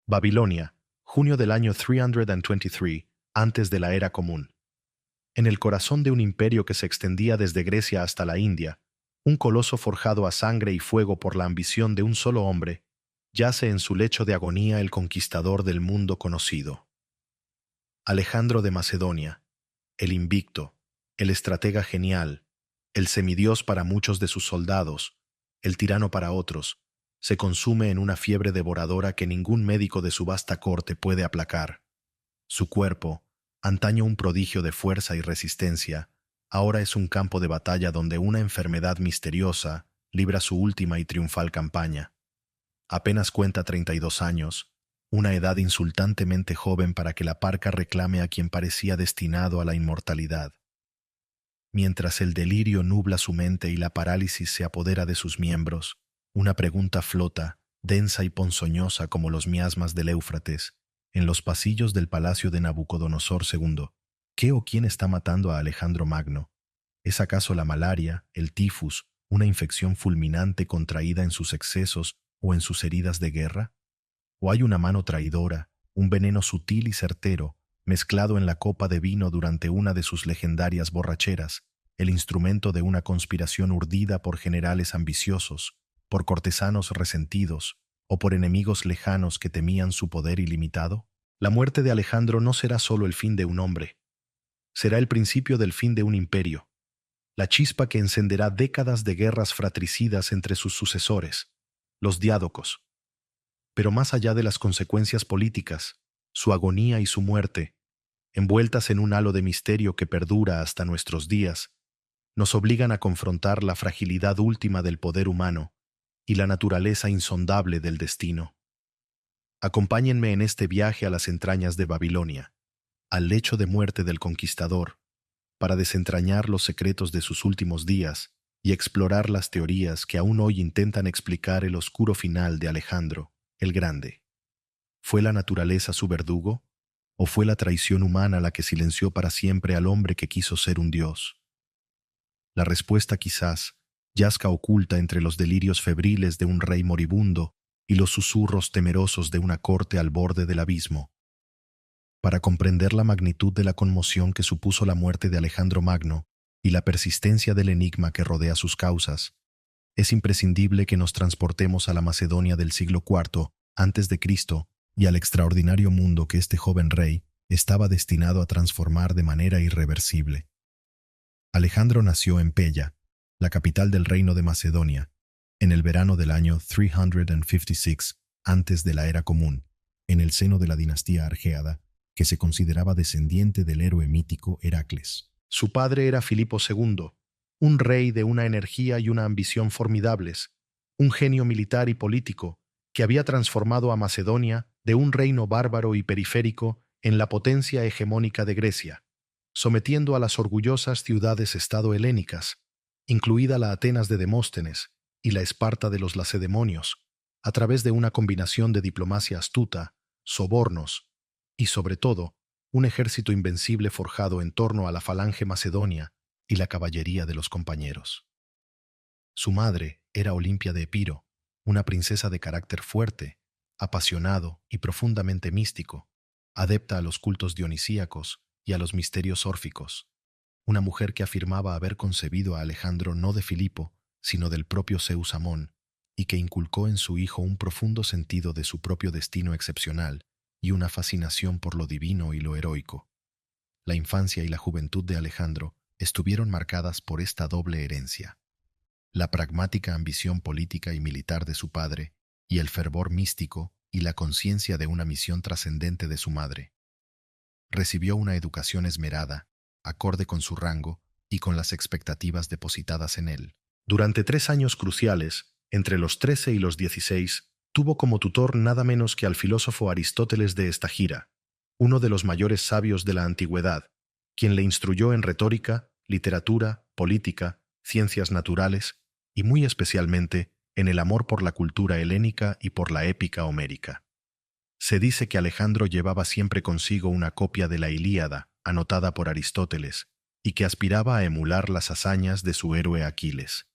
Babilonia, junio del año 323, antes de la era común. En el corazón de un imperio que se extendía desde Grecia hasta la India, un coloso forjado a sangre y fuego por la ambición de un solo hombre, yace en su lecho de agonía el conquistador del mundo conocido. Alejandro de Macedonia, el invicto, el estratega genial, el semidios para muchos de sus soldados, el tirano para otros, se consume en una fiebre devoradora que ningún médico de su vasta corte puede aplacar. Su cuerpo, antaño un prodigio de fuerza y resistencia, ahora es un campo de batalla donde una enfermedad misteriosa libra su última y triunfal campaña. Apenas cuenta 32 años, una edad insultantemente joven para que la parca reclame a quien parecía destinado a la inmortalidad. Mientras el delirio nubla su mente y la parálisis se apodera de sus miembros, una pregunta flota, densa y ponzoñosa como los miasmas del Éufrates, en los pasillos del palacio de Nabucodonosor II. ¿Qué o quién está matando a Alejandro Magno? ¿Es acaso la malaria, el tifus, una infección fulminante contraída en sus excesos o en sus heridas de guerra? ¿O hay una mano traidora, un veneno sutil y certero, mezclado en la copa de vino durante una de sus legendarias borracheras, el instrumento de una conspiración urdida por generales ambiciosos, por cortesanos resentidos o por enemigos lejanos que temían su poder ilimitado? La muerte de Alejandro no será solo el fin de un hombre, será el principio del fin de un imperio, la chispa que encenderá décadas de guerras fratricidas entre sus sucesores, los diádocos. Pero más allá de las consecuencias políticas, su agonía y su muerte, envueltas en un halo de misterio que perdura hasta nuestros días, nos obligan a confrontar la fragilidad última del poder humano y la naturaleza insondable del destino. Acompáñenme en este viaje a las entrañas de Babilonia, al lecho de muerte del conquistador, para desentrañar los secretos de sus últimos días y explorar las teorías que aún hoy intentan explicar el oscuro final de Alejandro el Grande. ¿Fue la naturaleza su verdugo? ¿O fue la traición humana la que silenció para siempre al hombre que quiso ser un dios? La respuesta quizás yazca oculta entre los delirios febriles de un rey moribundo y los susurros temerosos de una corte al borde del abismo. Para comprender la magnitud de la conmoción que supuso la muerte de Alejandro Magno y la persistencia del enigma que rodea sus causas, es imprescindible que nos transportemos a la Macedonia del siglo IV antes de Cristo y al extraordinario mundo que este joven rey estaba destinado a transformar de manera irreversible. Alejandro nació en Pella, la capital del reino de Macedonia, en el verano del año 356 antes de la era común, en el seno de la dinastía argeada, que se consideraba descendiente del héroe mítico Heracles. Su padre era Filipo II, un rey de una energía y una ambición formidables, un genio militar y político que había transformado a Macedonia de un reino bárbaro y periférico en la potencia hegemónica de Grecia, sometiendo a las orgullosas ciudades-estado helénicas, incluida la Atenas de Demóstenes y la Esparta de los lacedemonios, a través de una combinación de diplomacia astuta, sobornos y, sobre todo, un ejército invencible forjado en torno a la falange macedonia y la caballería de los compañeros. Su madre era Olimpia de Epiro, una princesa de carácter fuerte, apasionado y profundamente místico, adepta a los cultos dionisíacos y a los misterios órficos, una mujer que afirmaba haber concebido a Alejandro no de Filipo, sino del propio Zeus Amón, y que inculcó en su hijo un profundo sentido de su propio destino excepcional y una fascinación por lo divino y lo heroico. La infancia y la juventud de Alejandro estuvieron marcadas por esta doble herencia: la pragmática ambición política y militar de su padre, y el fervor místico y la conciencia de una misión trascendente de su madre. Recibió una educación esmerada, acorde con su rango y con las expectativas depositadas en él. Durante 3 años cruciales, entre los 13 y los 16, tuvo como tutor nada menos que al filósofo Aristóteles de Estagira, uno de los mayores sabios de la antigüedad, quien le instruyó en retórica, literatura, política, ciencias naturales y muy especialmente en el amor por la cultura helénica y por la épica homérica. Se dice que Alejandro llevaba siempre consigo una copia de la Ilíada, anotada por Aristóteles, y que aspiraba a emular las hazañas de su héroe Aquiles.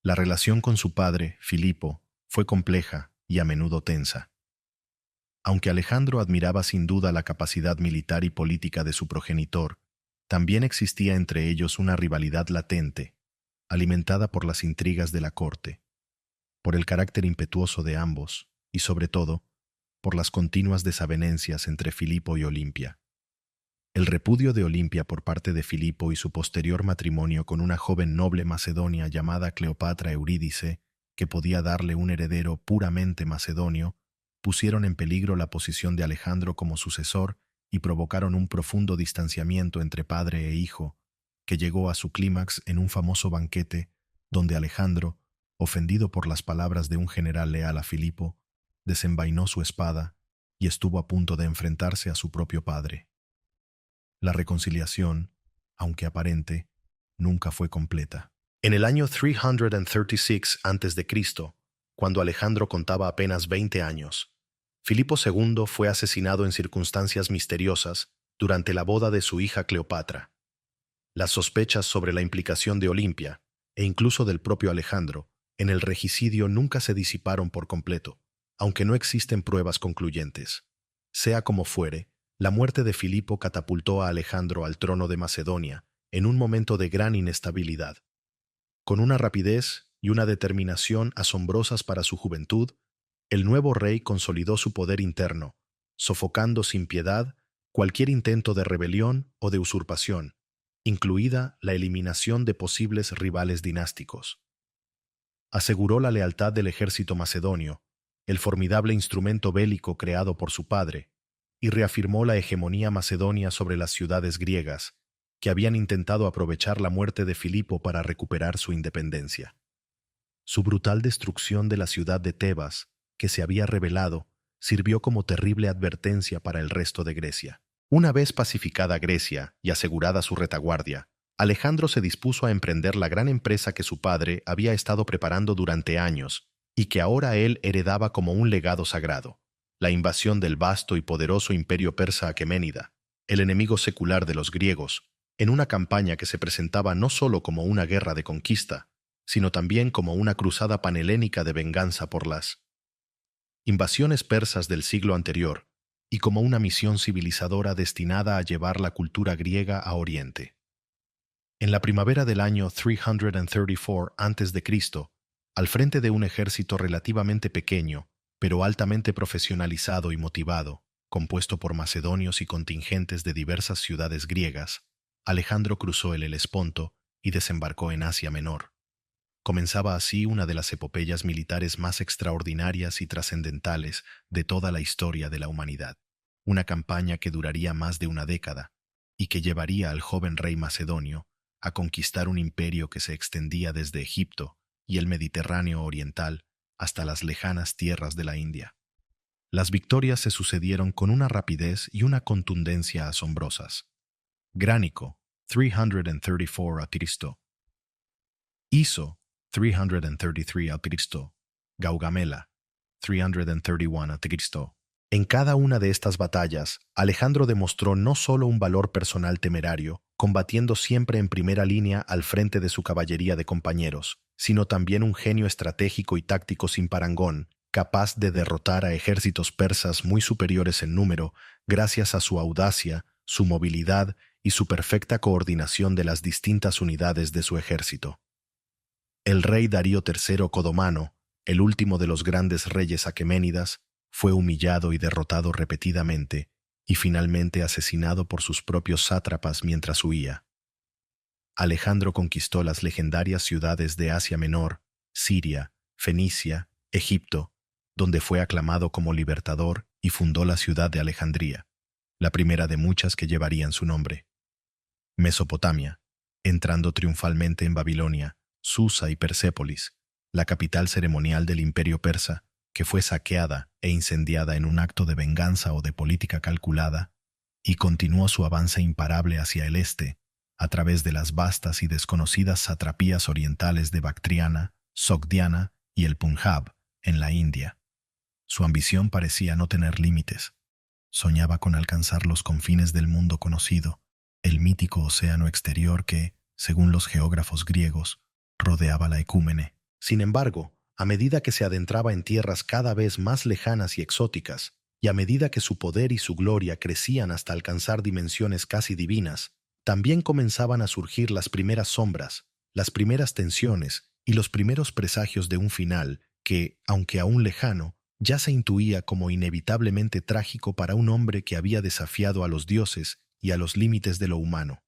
La relación con su padre, Filipo, fue compleja y a menudo tensa. Aunque Alejandro admiraba sin duda la capacidad militar y política de su progenitor, también existía entre ellos una rivalidad latente, alimentada por las intrigas de la corte, por el carácter impetuoso de ambos y, sobre todo, por las continuas desavenencias entre Filipo y Olimpia. El repudio de Olimpia por parte de Filipo y su posterior matrimonio con una joven noble macedonia llamada Cleopatra Eurídice, que podía darle un heredero puramente macedonio, pusieron en peligro la posición de Alejandro como sucesor y provocaron un profundo distanciamiento entre padre e hijo, que llegó a su clímax en un famoso banquete donde Alejandro, ofendido por las palabras de un general leal a Filipo, desenvainó su espada y estuvo a punto de enfrentarse a su propio padre. La reconciliación, aunque aparente, nunca fue completa. En el año 336 a.C., cuando Alejandro contaba apenas 20 años, Filipo II fue asesinado en circunstancias misteriosas durante la boda de su hija Cleopatra. Las sospechas sobre la implicación de Olimpia, e incluso del propio Alejandro, en el regicidio nunca se disiparon por completo, aunque no existen pruebas concluyentes. Sea como fuere, la muerte de Filipo catapultó a Alejandro al trono de Macedonia en un momento de gran inestabilidad. Con una rapidez y una determinación asombrosas para su juventud, el nuevo rey consolidó su poder interno, sofocando sin piedad cualquier intento de rebelión o de usurpación, incluida la eliminación de posibles rivales dinásticos. Aseguró la lealtad del ejército macedonio, el formidable instrumento bélico creado por su padre, y reafirmó la hegemonía macedonia sobre las ciudades griegas, que habían intentado aprovechar la muerte de Filipo para recuperar su independencia. Su brutal destrucción de la ciudad de Tebas, que se había rebelado, sirvió como terrible advertencia para el resto de Grecia. Una vez pacificada Grecia y asegurada su retaguardia, Alejandro se dispuso a emprender la gran empresa que su padre había estado preparando durante años y que ahora él heredaba como un legado sagrado: la invasión del vasto y poderoso imperio persa aqueménida, el enemigo secular de los griegos, en una campaña que se presentaba no solo como una guerra de conquista, sino también como una cruzada panhelénica de venganza por las invasiones persas del siglo anterior y como una misión civilizadora destinada a llevar la cultura griega a Oriente. En la primavera del año 334 a.C., al frente de un ejército relativamente pequeño, pero altamente profesionalizado y motivado, compuesto por macedonios y contingentes de diversas ciudades griegas, Alejandro cruzó el Helesponto y desembarcó en Asia Menor. Comenzaba así una de las epopeyas militares más extraordinarias y trascendentales de toda la historia de la humanidad, una campaña que duraría más de una década y que llevaría al joven rey macedonio a conquistar un imperio que se extendía desde Egipto y el Mediterráneo oriental hasta las lejanas tierras de la India. Las victorias se sucedieron con una rapidez y una contundencia asombrosas. Gránico, 334 a.C. Iso, 333 a.C. Gaugamela, 331 a.C. En cada una de estas batallas, Alejandro demostró no solo un valor personal temerario, combatiendo siempre en primera línea al frente de su caballería de compañeros, sino también un genio estratégico y táctico sin parangón, capaz de derrotar a ejércitos persas muy superiores en número gracias a su audacia, su movilidad y su perfecta coordinación de las distintas unidades de su ejército. El rey Darío III Codomano, el último de los grandes reyes aqueménidas, fue humillado y derrotado repetidamente y finalmente asesinado por sus propios sátrapas mientras huía. Alejandro conquistó las legendarias ciudades de Asia Menor, Siria, Fenicia, Egipto, donde fue aclamado como libertador y fundó la ciudad de Alejandría, la primera de muchas que llevarían su nombre. Mesopotamia, entrando triunfalmente en Babilonia, Susa y Persépolis, la capital ceremonial del imperio persa, que fue saqueada e incendiada en un acto de venganza o de política calculada, y continuó su avance imparable hacia el este, a través de las vastas y desconocidas satrapías orientales de Bactriana, Sogdiana y el Punjab, en la India. Su ambición parecía no tener límites. Soñaba con alcanzar los confines del mundo conocido, el mítico océano exterior que, según los geógrafos griegos, rodeaba la Ecúmene. Sin embargo, a medida que se adentraba en tierras cada vez más lejanas y exóticas, y a medida que su poder y su gloria crecían hasta alcanzar dimensiones casi divinas, también comenzaban a surgir las primeras sombras, las primeras tensiones y los primeros presagios de un final que, aunque aún lejano, ya se intuía como inevitablemente trágico para un hombre que había desafiado a los dioses y a los límites de lo humano.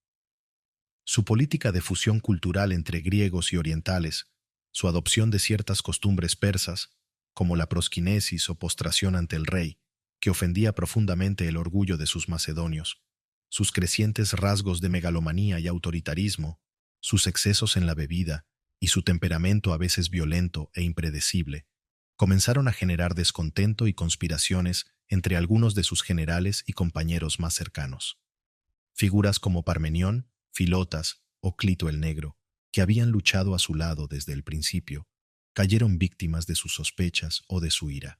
Su política de fusión cultural entre griegos y orientales, su adopción de ciertas costumbres persas, como la prosquinesis o postración ante el rey, que ofendía profundamente el orgullo de sus macedonios, sus crecientes rasgos de megalomanía y autoritarismo, sus excesos en la bebida y su temperamento a veces violento e impredecible, comenzaron a generar descontento y conspiraciones entre algunos de sus generales y compañeros más cercanos. Figuras como Parmenión, Filotas o Clito el Negro, que habían luchado a su lado desde el principio, cayeron víctimas de sus sospechas o de su ira.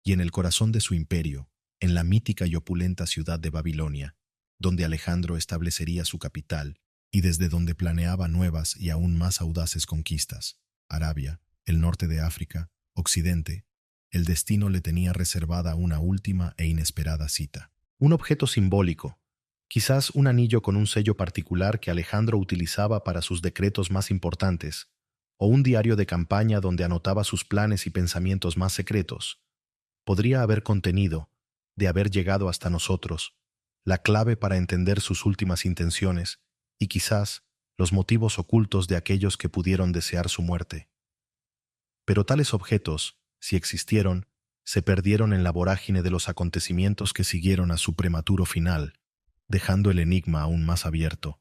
Y en el corazón de su imperio, en la mítica y opulenta ciudad de Babilonia, donde Alejandro establecería su capital y desde donde planeaba nuevas y aún más audaces conquistas, Arabia, el norte de África, Occidente, el destino le tenía reservada una última e inesperada cita. Un objeto simbólico, quizás un anillo con un sello particular que Alejandro utilizaba para sus decretos más importantes, o un diario de campaña donde anotaba sus planes y pensamientos más secretos, podría haber contenido, de haber llegado hasta nosotros, la clave para entender sus últimas intenciones y quizás los motivos ocultos de aquellos que pudieron desear su muerte. Pero tales objetos, si existieron, se perdieron en la vorágine de los acontecimientos que siguieron a su prematuro final, dejando el enigma aún más abierto.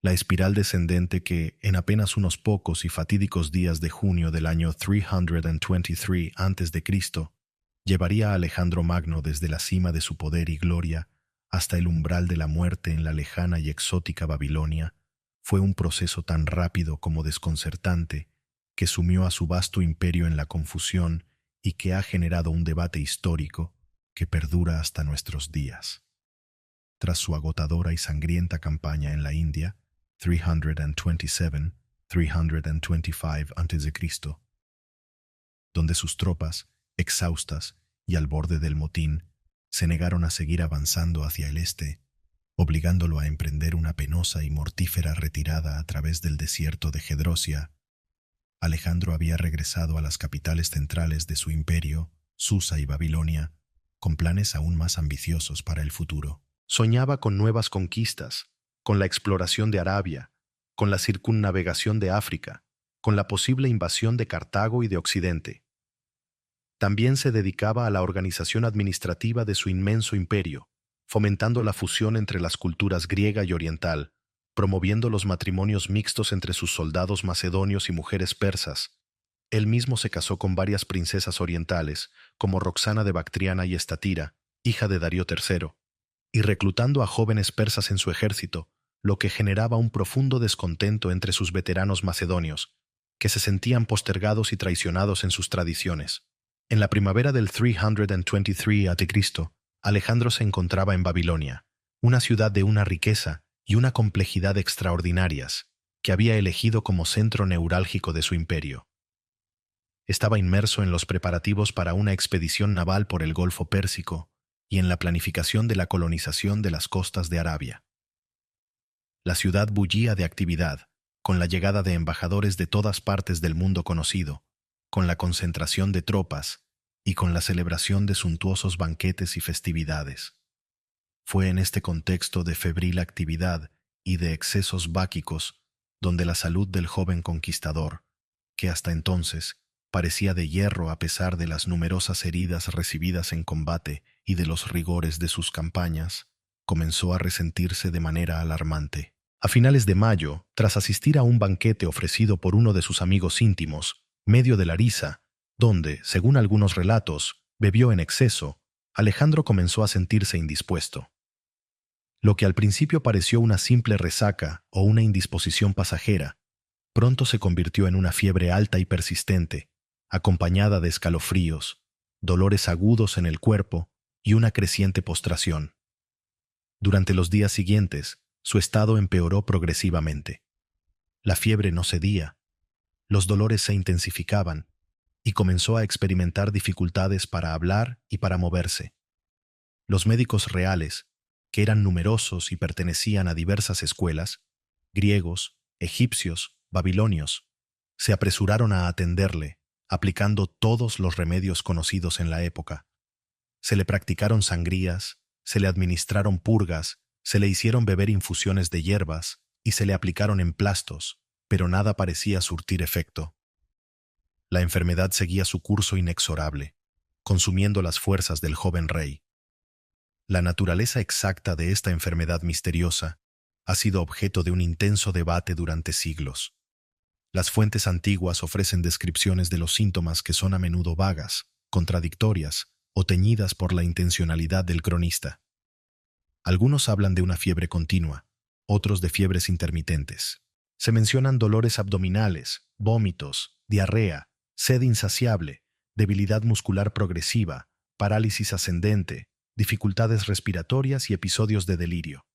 La espiral descendente que, en apenas unos pocos y fatídicos días de junio del año 323 a.C., llevaría a Alejandro Magno desde la cima de su poder y gloria hasta el umbral de la muerte en la lejana y exótica Babilonia, fue un proceso tan rápido como desconcertante que sumió a su vasto imperio en la confusión y que ha generado un debate histórico que perdura hasta nuestros días. Tras su agotadora y sangrienta campaña en la India, 325 a.C., donde sus tropas, exhaustas y al borde del motín, se negaron a seguir avanzando hacia el este, obligándolo a emprender una penosa y mortífera retirada a través del desierto de Gedrosia, Alejandro había regresado a las capitales centrales de su imperio, Susa y Babilonia, con planes aún más ambiciosos para el futuro. Soñaba con nuevas conquistas, con la exploración de Arabia, con la circunnavegación de África, con la posible invasión de Cartago y de Occidente. También se dedicaba a la organización administrativa de su inmenso imperio, fomentando la fusión entre las culturas griega y oriental, promoviendo los matrimonios mixtos entre sus soldados macedonios y mujeres persas. Él mismo se casó con varias princesas orientales, como Roxana de Bactriana y Estatira, hija de Darío III, y reclutando a jóvenes persas en su ejército, lo que generaba un profundo descontento entre sus veteranos macedonios, que se sentían postergados y traicionados en sus tradiciones. En la primavera del 323 a.C., Alejandro se encontraba en Babilonia, una ciudad de una riqueza y una complejidad extraordinarias, que había elegido como centro neurálgico de su imperio. Estaba inmerso en los preparativos para una expedición naval por el Golfo Pérsico y en la planificación de la colonización de las costas de Arabia. La ciudad bullía de actividad, con la llegada de embajadores de todas partes del mundo conocido, con la concentración de tropas y con la celebración de suntuosos banquetes y festividades. Fue en este contexto de febril actividad y de excesos báquicos donde la salud del joven conquistador, que hasta entonces parecía de hierro a pesar de las numerosas heridas recibidas en combate y de los rigores de sus campañas, comenzó a resentirse de manera alarmante. A finales de mayo, tras asistir a un banquete ofrecido por uno de sus amigos íntimos, medio de Larisa, donde, según algunos relatos, bebió en exceso, Alejandro comenzó a sentirse indispuesto. Lo que al principio pareció una simple resaca o una indisposición pasajera, pronto se convirtió en una fiebre alta y persistente, acompañada de escalofríos, dolores agudos en el cuerpo y una creciente postración. Durante los días siguientes, su estado empeoró progresivamente. La fiebre no cedía, los dolores se intensificaban, y comenzó a experimentar dificultades para hablar y para moverse. Los médicos reales, que eran numerosos y pertenecían a diversas escuelas, griegos, egipcios, babilonios, se apresuraron a atenderle, aplicando todos los remedios conocidos en la época. Se le practicaron sangrías, se le administraron purgas, se le hicieron beber infusiones de hierbas y se le aplicaron emplastos, pero nada parecía surtir efecto. La enfermedad seguía su curso inexorable, consumiendo las fuerzas del joven rey. La naturaleza exacta de esta enfermedad misteriosa ha sido objeto de un intenso debate durante siglos. Las fuentes antiguas ofrecen descripciones de los síntomas que son a menudo vagas, contradictorias o teñidas por la intencionalidad del cronista. Algunos hablan de una fiebre continua, otros de fiebres intermitentes. Se mencionan dolores abdominales, vómitos, diarrea, sed insaciable, debilidad muscular progresiva, parálisis ascendente, dificultades respiratorias y episodios de delirio.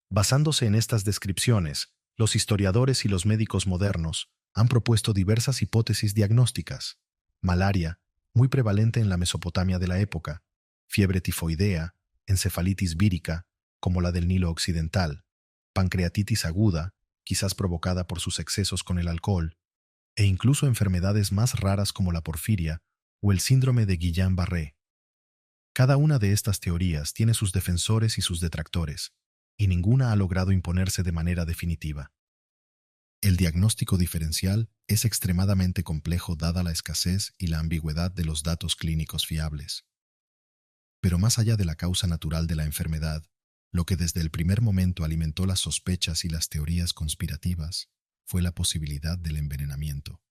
Basándose en estas descripciones, los historiadores y los médicos modernos han propuesto diversas hipótesis diagnósticas. Malaria, muy prevalente en la Mesopotamia de la época, fiebre tifoidea, encefalitis vírica, como la del Nilo Occidental, pancreatitis aguda, quizás provocada por sus excesos con el alcohol, e incluso enfermedades más raras como la porfiria o el síndrome de Guillain-Barré. Cada una de estas teorías tiene sus defensores y sus detractores, y ninguna ha logrado imponerse de manera definitiva. El diagnóstico diferencial es extremadamente complejo dada la escasez y la ambigüedad de los datos clínicos fiables. Pero más allá de la causa natural de la enfermedad, lo que desde el primer momento alimentó las sospechas y las teorías conspirativas fue la posibilidad del envenenamiento.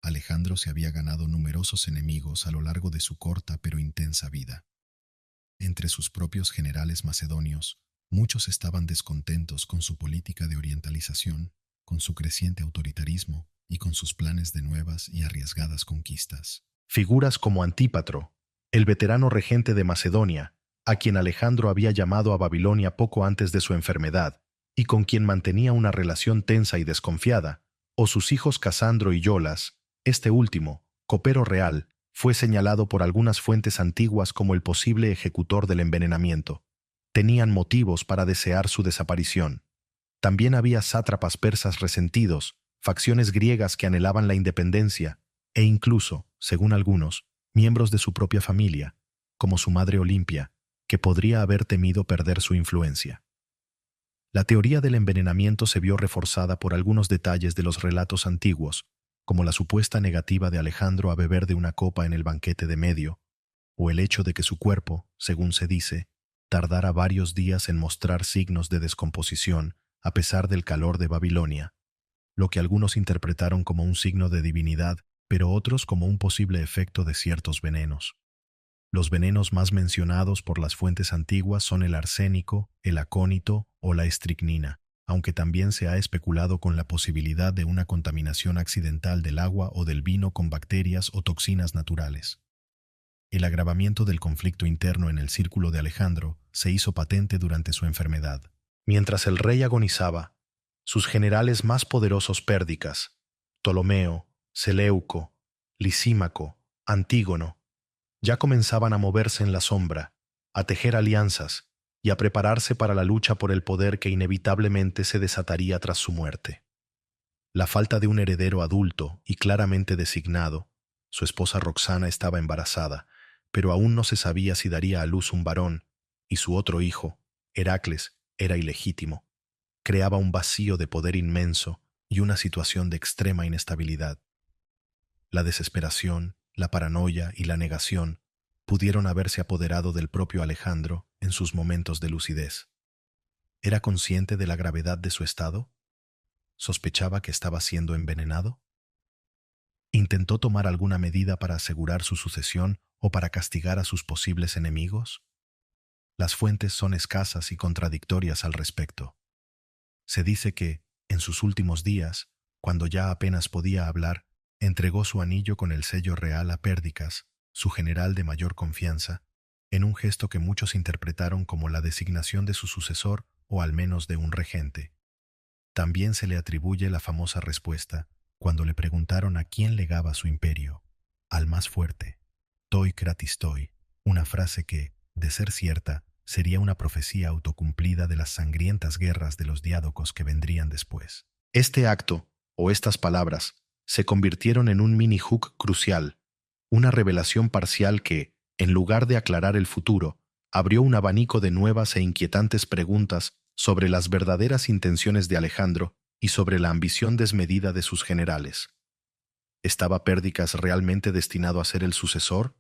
Alejandro se había ganado numerosos enemigos a lo largo de su corta pero intensa vida. Entre sus propios generales macedonios, muchos estaban descontentos con su política de orientalización, con su creciente autoritarismo y con sus planes de nuevas y arriesgadas conquistas. Figuras como Antípatro, el veterano regente de Macedonia, a quien Alejandro había llamado a Babilonia poco antes de su enfermedad, y con quien mantenía una relación tensa y desconfiada, o sus hijos Casandro y Yolas. Este último, copero real, fue señalado por algunas fuentes antiguas como el posible ejecutor del envenenamiento. Tenían motivos para desear su desaparición. También había sátrapas persas resentidos, facciones griegas que anhelaban la independencia, e incluso, según algunos, miembros de su propia familia, como su madre Olimpia, que podría haber temido perder su influencia. La teoría del envenenamiento se vio reforzada por algunos detalles de los relatos antiguos, como la supuesta negativa de Alejandro a beber de una copa en el banquete de Medio, o el hecho de que su cuerpo, según se dice, tardara varios días en mostrar signos de descomposición a pesar del calor de Babilonia, lo que algunos interpretaron como un signo de divinidad, pero otros como un posible efecto de ciertos venenos. Los venenos más mencionados por las fuentes antiguas son el arsénico, el acónito o la estricnina, aunque también se ha especulado con la posibilidad de una contaminación accidental del agua o del vino con bacterias o toxinas naturales. El agravamiento del conflicto interno en el círculo de Alejandro se hizo patente durante su enfermedad. Mientras el rey agonizaba, sus generales más poderosos Pérdicas, Ptolomeo, Seleuco, Lisímaco, Antígono, ya comenzaban a moverse en la sombra, a tejer alianzas y a prepararse para la lucha por el poder que inevitablemente se desataría tras su muerte. La falta de un heredero adulto y claramente designado, su esposa Roxana estaba embarazada, pero aún no se sabía si daría a luz un varón, y su otro hijo, Heracles, era ilegítimo. Creaba un vacío de poder inmenso y una situación de extrema inestabilidad. La desesperación, la paranoia y la negación pudieron haberse apoderado del propio Alejandro en sus momentos de lucidez. ¿Era consciente de la gravedad de su estado? ¿Sospechaba que estaba siendo envenenado? ¿Intentó tomar alguna medida para asegurar su sucesión o para castigar a sus posibles enemigos? Las fuentes son escasas y contradictorias al respecto. Se dice que, en sus últimos días, cuando ya apenas podía hablar, entregó su anillo con el sello real a Pérdicas, su general de mayor confianza, en un gesto que muchos interpretaron como la designación de su sucesor o al menos de un regente. También se le atribuye la famosa respuesta, cuando le preguntaron a quién legaba su imperio, al más fuerte, toi kratistoi, una frase que, de ser cierta, sería una profecía autocumplida de las sangrientas guerras de los diádocos que vendrían después. Este acto, o estas palabras, se convirtieron en un mini-hook crucial, una revelación parcial que, en lugar de aclarar el futuro, abrió un abanico de nuevas e inquietantes preguntas sobre las verdaderas intenciones de Alejandro y sobre la ambición desmedida de sus generales. ¿Estaba Pérdicas realmente destinado a ser el sucesor?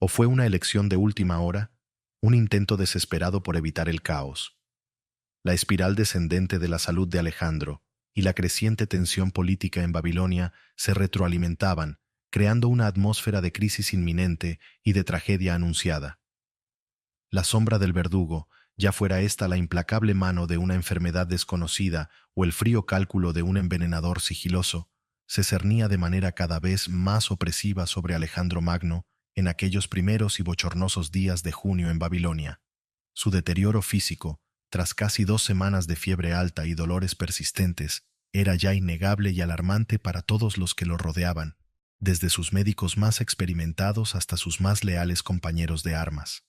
¿O fue una elección de última hora, un intento desesperado por evitar el caos? La espiral descendente de la salud de Alejandro y la creciente tensión política en Babilonia se retroalimentaban, creando una atmósfera de crisis inminente y de tragedia anunciada. La sombra del verdugo, ya fuera esta la implacable mano de una enfermedad desconocida o el frío cálculo de un envenenador sigiloso, se cernía de manera cada vez más opresiva sobre Alejandro Magno en aquellos primeros y bochornosos días de junio en Babilonia. Su deterioro físico, tras casi 2 semanas de fiebre alta y dolores persistentes, era ya innegable y alarmante para todos los que lo rodeaban, desde sus médicos más experimentados hasta sus más leales compañeros de armas.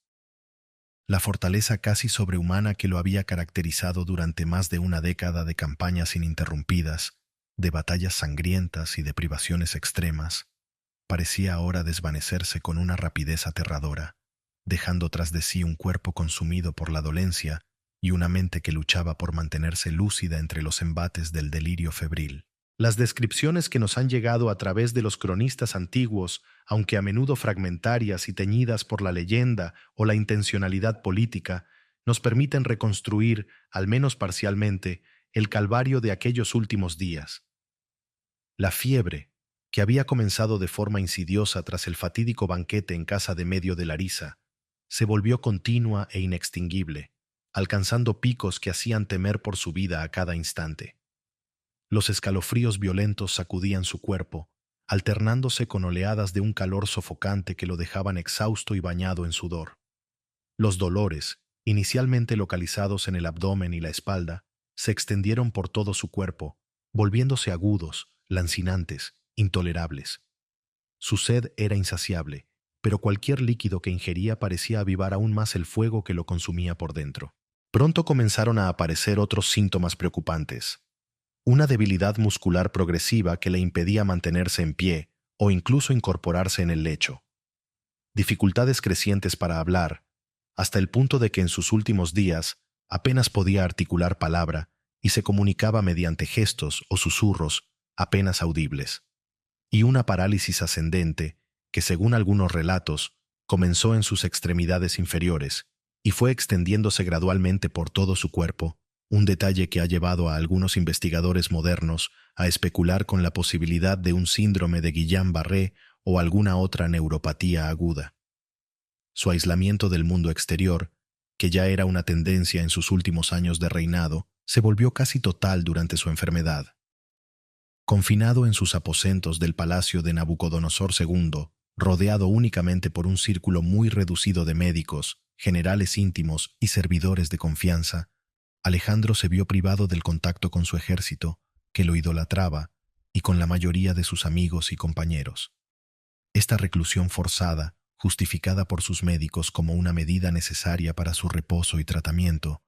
La fortaleza casi sobrehumana que lo había caracterizado durante más de una década de campañas ininterrumpidas, de batallas sangrientas y de privaciones extremas, parecía ahora desvanecerse con una rapidez aterradora, dejando tras de sí un cuerpo consumido por la dolencia y una mente que luchaba por mantenerse lúcida entre los embates del delirio febril. Las descripciones que nos han llegado a través de los cronistas antiguos, aunque a menudo fragmentarias y teñidas por la leyenda o la intencionalidad política, nos permiten reconstruir, al menos parcialmente, el calvario de aquellos últimos días. La fiebre, que había comenzado de forma insidiosa tras el fatídico banquete en casa de Medio de Larisa, se volvió continua e inextinguible, alcanzando picos que hacían temer por su vida a cada instante. Los escalofríos violentos sacudían su cuerpo, alternándose con oleadas de un calor sofocante que lo dejaban exhausto y bañado en sudor. Los dolores, inicialmente localizados en el abdomen y la espalda, se extendieron por todo su cuerpo, volviéndose agudos, lancinantes, intolerables. Su sed era insaciable, pero cualquier líquido que ingería parecía avivar aún más el fuego que lo consumía por dentro. Pronto comenzaron a aparecer otros síntomas preocupantes. Una debilidad muscular progresiva que le impedía mantenerse en pie o incluso incorporarse en el lecho. Dificultades crecientes para hablar, hasta el punto de que en sus últimos días apenas podía articular palabra y se comunicaba mediante gestos o susurros apenas audibles. Y una parálisis ascendente que, según algunos relatos, comenzó en sus extremidades inferiores y fue extendiéndose gradualmente por todo su cuerpo, un detalle que ha llevado a algunos investigadores modernos a especular con la posibilidad de un síndrome de Guillain-Barré o alguna otra neuropatía aguda. Su aislamiento del mundo exterior, que ya era una tendencia en sus últimos años de reinado, se volvió casi total durante su enfermedad. Confinado en sus aposentos del palacio de Nabucodonosor II, rodeado únicamente por un círculo muy reducido de médicos, generales íntimos y servidores de confianza, Alejandro se vio privado del contacto con su ejército, que lo idolatraba, y con la mayoría de sus amigos y compañeros. Esta reclusión forzada, justificada por sus médicos como una medida necesaria para su reposo y tratamiento,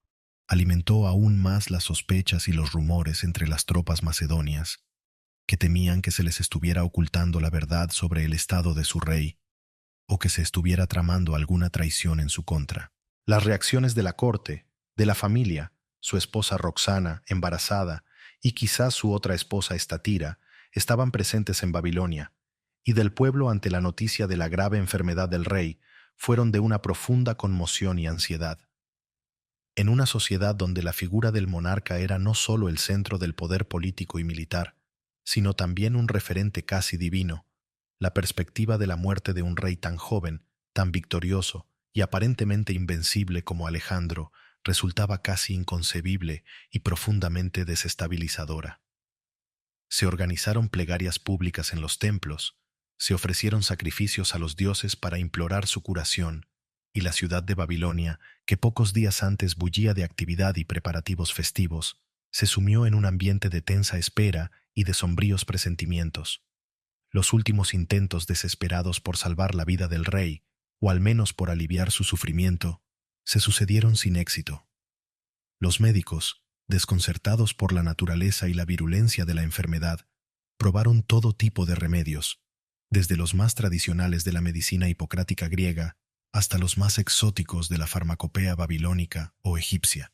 alimentó aún más las sospechas y los rumores entre las tropas macedonias, que temían que se les estuviera ocultando la verdad sobre el estado de su rey, o que se estuviera tramando alguna traición en su contra. Las reacciones de la corte, de la familia, su esposa Roxana, embarazada, y quizás su otra esposa Estatira, estaban presentes en Babilonia, y del pueblo ante la noticia de la grave enfermedad del rey fueron de una profunda conmoción y ansiedad. En una sociedad donde la figura del monarca era no solo el centro del poder político y militar, sino también un referente casi divino, la perspectiva de la muerte de un rey tan joven, tan victorioso y aparentemente invencible como Alejandro resultaba casi inconcebible y profundamente desestabilizadora. Se organizaron plegarias públicas en los templos, se ofrecieron sacrificios a los dioses para implorar su curación, y la ciudad de Babilonia, que pocos días antes bullía de actividad y preparativos festivos, se sumió en un ambiente de tensa espera y de sombríos presentimientos. Los últimos intentos desesperados por salvar la vida del rey, o al menos por aliviar su sufrimiento, se sucedieron sin éxito. Los médicos, desconcertados por la naturaleza y la virulencia de la enfermedad, probaron todo tipo de remedios, desde los más tradicionales de la medicina hipocrática griega hasta los más exóticos de la farmacopea babilónica o egipcia.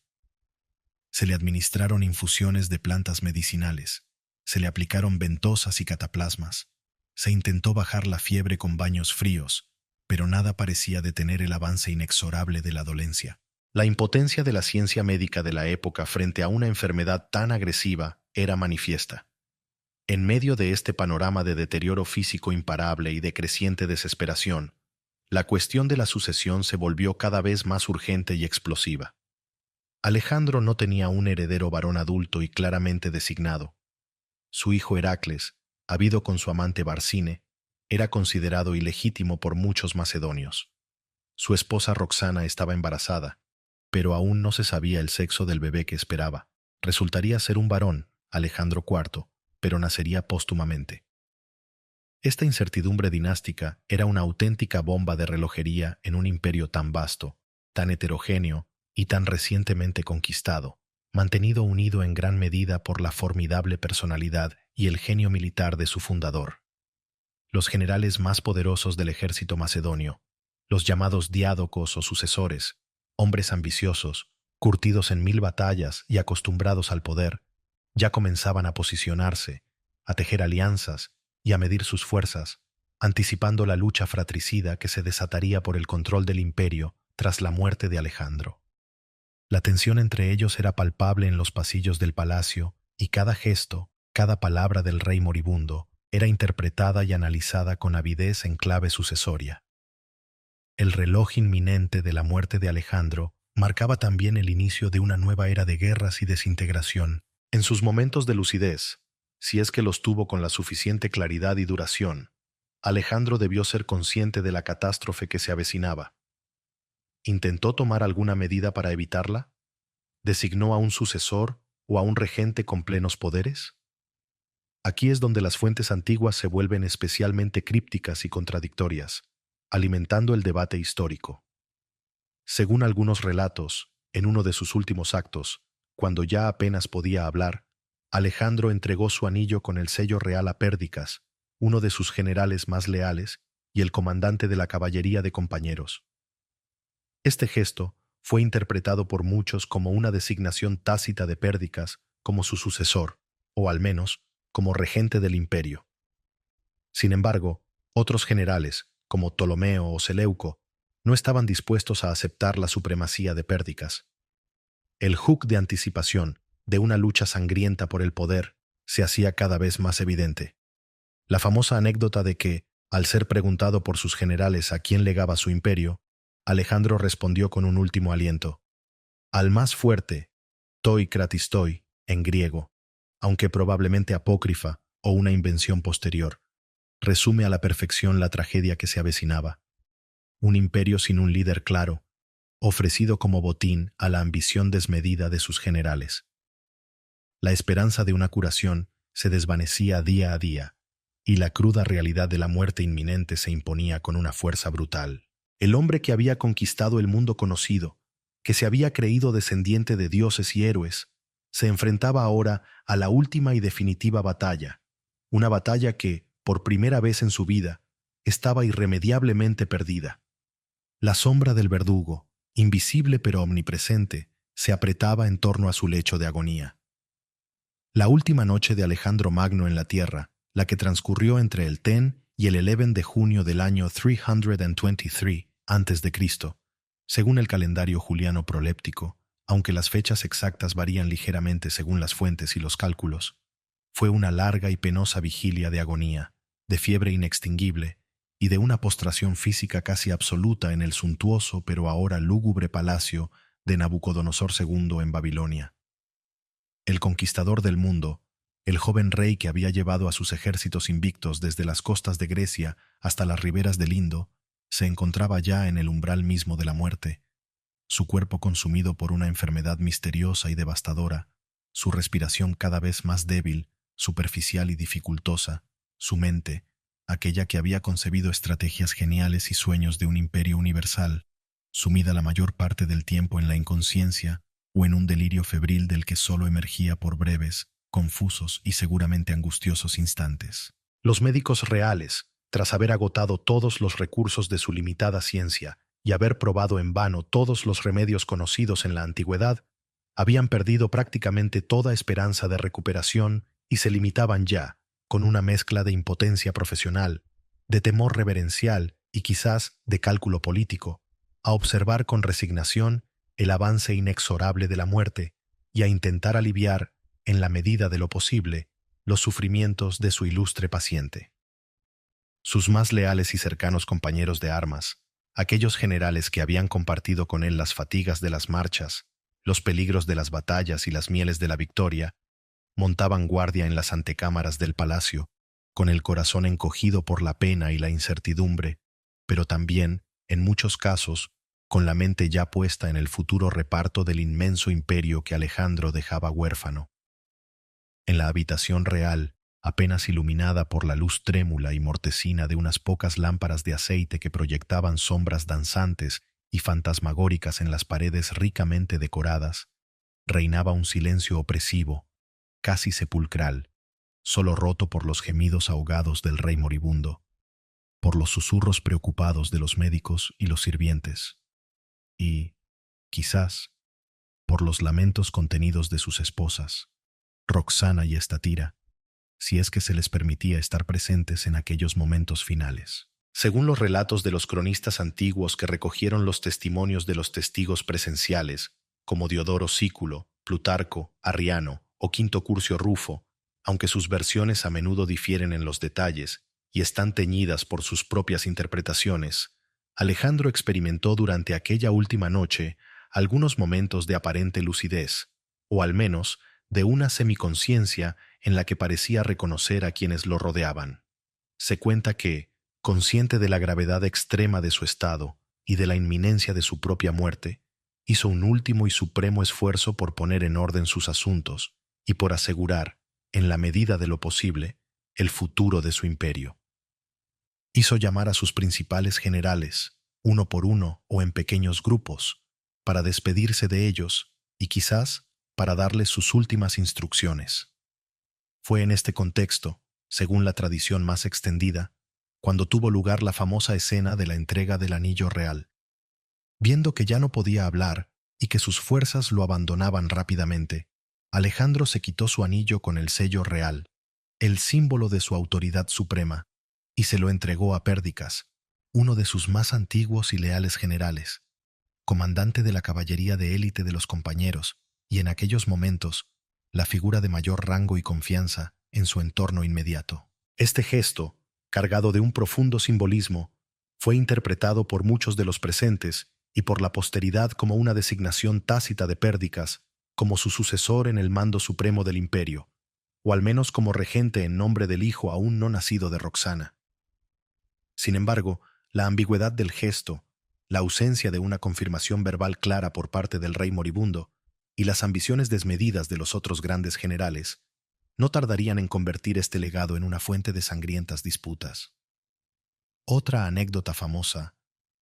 Se le administraron infusiones de plantas medicinales, se le aplicaron ventosas y cataplasmas, se intentó bajar la fiebre con baños fríos, pero nada parecía detener el avance inexorable de la dolencia. La impotencia de la ciencia médica de la época frente a una enfermedad tan agresiva era manifiesta. En medio de este panorama de deterioro físico imparable y de creciente desesperación, la cuestión de la sucesión se volvió cada vez más urgente y explosiva. Alejandro no tenía un heredero varón adulto y claramente designado. Su hijo Heracles, habido con su amante Barcine, era considerado ilegítimo por muchos macedonios. Su esposa Roxana estaba embarazada, pero aún no se sabía el sexo del bebé que esperaba. Resultaría ser un varón, Alejandro IV, pero nacería póstumamente. Esta incertidumbre dinástica era una auténtica bomba de relojería en un imperio tan vasto, tan heterogéneo y tan recientemente conquistado, mantenido unido en gran medida por la formidable personalidad y el genio militar de su fundador. Los generales más poderosos del ejército macedonio, los llamados diádocos o sucesores, hombres ambiciosos, curtidos en 1000 batallas y acostumbrados al poder, ya comenzaban a posicionarse, a tejer alianzas y a medir sus fuerzas, anticipando la lucha fratricida que se desataría por el control del imperio tras la muerte de Alejandro. La tensión entre ellos era palpable en los pasillos del palacio y cada gesto, cada palabra del rey moribundo era interpretada y analizada con avidez en clave sucesoria. El reloj inminente de la muerte de Alejandro marcaba también el inicio de una nueva era de guerras y desintegración. En sus momentos de lucidez, si es que los tuvo con la suficiente claridad y duración, Alejandro debió ser consciente de la catástrofe que se avecinaba. ¿Intentó tomar alguna medida para evitarla? ¿Designó a un sucesor o a un regente con plenos poderes? Aquí es donde las fuentes antiguas se vuelven especialmente crípticas y contradictorias, alimentando el debate histórico. Según algunos relatos, en uno de sus últimos actos, cuando ya apenas podía hablar, Alejandro entregó su anillo con el sello real a Pérdicas, uno de sus generales más leales y el comandante de la caballería de compañeros. Este gesto fue interpretado por muchos como una designación tácita de Pérdicas como su sucesor, o al menos como regente del imperio. Sin embargo, otros generales, como Ptolomeo o Seleuco, no estaban dispuestos a aceptar la supremacía de Pérdicas. El hook de anticipación de una lucha sangrienta por el poder se hacía cada vez más evidente. La famosa anécdota de que, al ser preguntado por sus generales a quién legaba su imperio, Alejandro respondió con un último aliento: al más fuerte, toi kratistoi, en griego, aunque probablemente apócrifa o una invención posterior, resume a la perfección la tragedia que se avecinaba. Un imperio sin un líder claro, ofrecido como botín a la ambición desmedida de sus generales. La esperanza de una curación se desvanecía día a día, y la cruda realidad de la muerte inminente se imponía con una fuerza brutal. El hombre que había conquistado el mundo conocido, que se había creído descendiente de dioses y héroes, se enfrentaba ahora a la última y definitiva batalla, una batalla que, por primera vez en su vida, estaba irremediablemente perdida. La sombra del verdugo, invisible pero omnipresente, se apretaba en torno a su lecho de agonía. La última noche de Alejandro Magno en la tierra, la que transcurrió entre el 10 y el 11 de junio del año 323 a.C., según el calendario juliano proléptico, aunque las fechas exactas varían ligeramente según las fuentes y los cálculos, fue una larga y penosa vigilia de agonía, de fiebre inextinguible y de una postración física casi absoluta en el suntuoso pero ahora lúgubre palacio de Nabucodonosor II en Babilonia. El conquistador del mundo, el joven rey que había llevado a sus ejércitos invictos desde las costas de Grecia hasta las riberas del Indo, se encontraba ya en el umbral mismo de la muerte, su cuerpo consumido por una enfermedad misteriosa y devastadora, su respiración cada vez más débil, superficial y dificultosa, su mente, aquella que había concebido estrategias geniales y sueños de un imperio universal, sumida la mayor parte del tiempo en la inconsciencia o en un delirio febril del que solo emergía por breves, confusos y seguramente angustiosos instantes. Los médicos reales, tras haber agotado todos los recursos de su limitada ciencia y haber probado en vano todos los remedios conocidos en la antigüedad, habían perdido prácticamente toda esperanza de recuperación y se limitaban ya, con una mezcla de impotencia profesional, de temor reverencial y quizás de cálculo político, a observar con resignación el avance inexorable de la muerte y a intentar aliviar, en la medida de lo posible, los sufrimientos de su ilustre paciente. Sus más leales y cercanos compañeros de armas, aquellos generales que habían compartido con él las fatigas de las marchas, los peligros de las batallas y las mieles de la victoria, montaban guardia en las antecámaras del palacio, con el corazón encogido por la pena y la incertidumbre, pero también, en muchos casos, con la mente ya puesta en el futuro reparto del inmenso imperio que Alejandro dejaba huérfano. En la habitación real, apenas iluminada por la luz trémula y mortecina de unas pocas lámparas de aceite que proyectaban sombras danzantes y fantasmagóricas en las paredes ricamente decoradas, reinaba un silencio opresivo, casi sepulcral, solo roto por los gemidos ahogados del rey moribundo, por los susurros preocupados de los médicos y los sirvientes, y, quizás, por los lamentos contenidos de sus esposas, Roxana y Estatira, si es que se les permitía estar presentes en aquellos momentos finales. Según los relatos de los cronistas antiguos que recogieron los testimonios de los testigos presenciales, como Diodoro Sículo, Plutarco, Arriano o Quinto Curcio Rufo, aunque sus versiones a menudo difieren en los detalles y están teñidas por sus propias interpretaciones, Alejandro experimentó durante aquella última noche algunos momentos de aparente lucidez, o al menos de una semiconciencia en la que parecía reconocer a quienes lo rodeaban. Se cuenta que, consciente de la gravedad extrema de su estado y de la inminencia de su propia muerte, hizo un último y supremo esfuerzo por poner en orden sus asuntos y por asegurar, en la medida de lo posible, el futuro de su imperio. Hizo llamar a sus principales generales, uno por uno o en pequeños grupos, para despedirse de ellos y quizás para darles sus últimas instrucciones. Fue en este contexto, según la tradición más extendida, cuando tuvo lugar la famosa escena de la entrega del anillo real. Viendo que ya no podía hablar y que sus fuerzas lo abandonaban rápidamente, Alejandro se quitó su anillo con el sello real, el símbolo de su autoridad suprema, y se lo entregó a Pérdicas, uno de sus más antiguos y leales generales, comandante de la caballería de élite de los compañeros, y en aquellos momentos, la figura de mayor rango y confianza en su entorno inmediato. Este gesto, cargado de un profundo simbolismo, fue interpretado por muchos de los presentes y por la posteridad como una designación tácita de Pérdicas como su sucesor en el mando supremo del imperio, o al menos como regente en nombre del hijo aún no nacido de Roxana. Sin embargo, la ambigüedad del gesto, la ausencia de una confirmación verbal clara por parte del rey moribundo y las ambiciones desmedidas de los otros grandes generales, no tardarían en convertir este legado en una fuente de sangrientas disputas. Otra anécdota famosa,